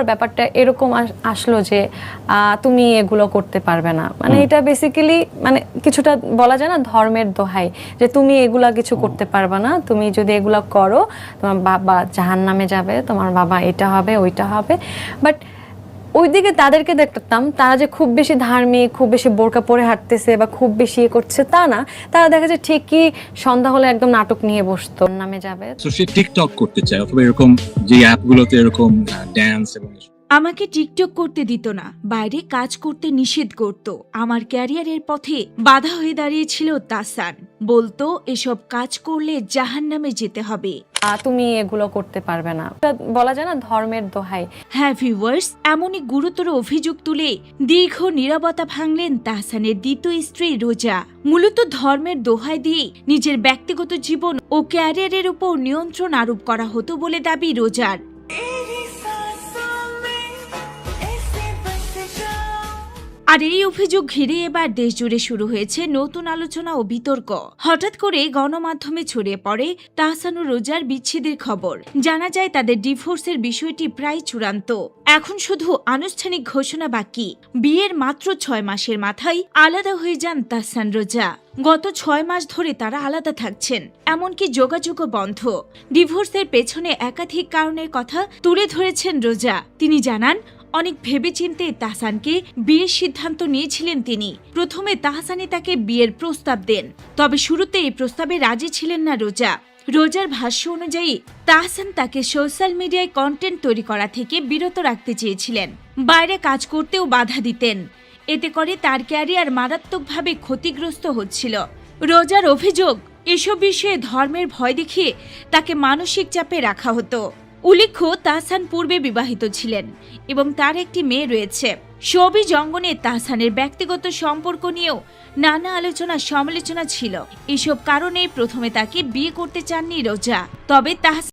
ব্যাপারটা এরকম আসলো যে তুমি এগুলো করতে পারবে না, মানে এটা বেসিক্যালি মানে কিছুটা বলা যায় না ধর্মের দোহাই, যে তুমি এগুলা কিছু করতে পারবে না, তুমি যদি এগুলা করো তোমার বাবা জাহান্নামে যাবে, তোমার বাবা এটা হবে ওইটা হবে। বাট ওইদিকে তাদেরকে দেখতাম তারা যে খুব বেশি ধার্মিক, খুব বেশি বোরকা পরে হাঁটতেছে বা খুব বেশি ইয়ে করছে তা না, তারা দেখা যায় ঠিকই সন্ধ্যা হলে একদম নাটক নিয়ে বসতো, নামে যাবে। তো সে টিকটক করতে চায় অথবা এরকম যে অ্যাপগুলোতে এরকম ড্যান্স এবং আমাকে টিকটক করতে দিত না, বাইরে কাজ করতে নিষেধ করত। আমার ক্যারিয়ারের পথে বাধা হয়ে দাঁড়িয়েছিল তাহসান। বলতো এসব কাজ করলে জাহান্নামে যেতে হবে। তুমি এগুলো করতে পারবে না, এটা বলা যায় না ধর্মের দোহাই। হ্যাঁ ভিউয়ার্স, এমনই গুরুতর অভিযোগ তুলে দীর্ঘ নীরবতা ভাঙলেন তাহসানের দ্বিতীয় স্ত্রী রোজা। মূলত ধর্মের দোহাই দিয়ে নিজের ব্যক্তিগত জীবন ও ক্যারিয়ারের উপর নিয়ন্ত্রণ আরোপ করা হতো বলে দাবি রোজার। আর এই অভিযোগ ঘিরে এবার দেশজুড়ে শুরু হয়েছে নতুন আলোচনা ও বিতর্ক। হঠাৎ করে গণমাধ্যমে ছড়িয়ে পড়ে তাহসান ও রোজার বিচ্ছেদের খবর। জানা যায় তাদের ডিভোর্সের বিষয়টি প্রায় চূড়ান্ত, এখন শুধু আনুষ্ঠানিক ঘোষণা বাকি। বিয়ের মাত্র 6 মাসের মাথায় আলাদা হয়ে যান তাহসান রোজা। গত 6 মাস ধরে তারা আলাদা থাকছেন, এমনকি যোগাযোগও বন্ধ। ডিভোর্সের পেছনে একাধিক কারণের কথা তুলে ধরেছেন রোজা। তিনি জানান, অনেক ভেবেচিন্তে তাহসানকে বিয়ের সিদ্ধান্ত নিয়েছিলেন তিনি। প্রথমে তাহসানই তাকে বিয়ের প্রস্তাব দেন, তবে শুরুতে এই প্রস্তাবে রাজি ছিলেন না রোজা। রোজার ভাষ্য অনুযায়ী তাহসান তাকে সোশ্যাল মিডিয়ায় কন্টেন্ট তৈরি করা থেকে বিরত রাখতে চেয়েছিলেন, বাইরে কাজ করতেও বাধা দিতেন। এতে করে তার ক্যারিয়ার মারাত্মকভাবে ক্ষতিগ্রস্ত হচ্ছিল। রোজার অভিযোগ, এসব বিষয়ে ধর্মের ভয় দেখিয়ে তাকে মানসিক চাপে রাখা হতো। উল্লেখ্য, তাহসান পূর্বে বিবাহিত ছিলেন এবং তার একটি মেয়ে রয়েছে। শোবিজ অঙ্গনে তাহসানের ব্যক্তিগত সম্পর্ক নিয়েও নানা আলোচনা সমালোচনা ছিল। এসব কারণে প্রথমে তাকে বিয়ে করতে চাননি রোজা, তবে তাহসান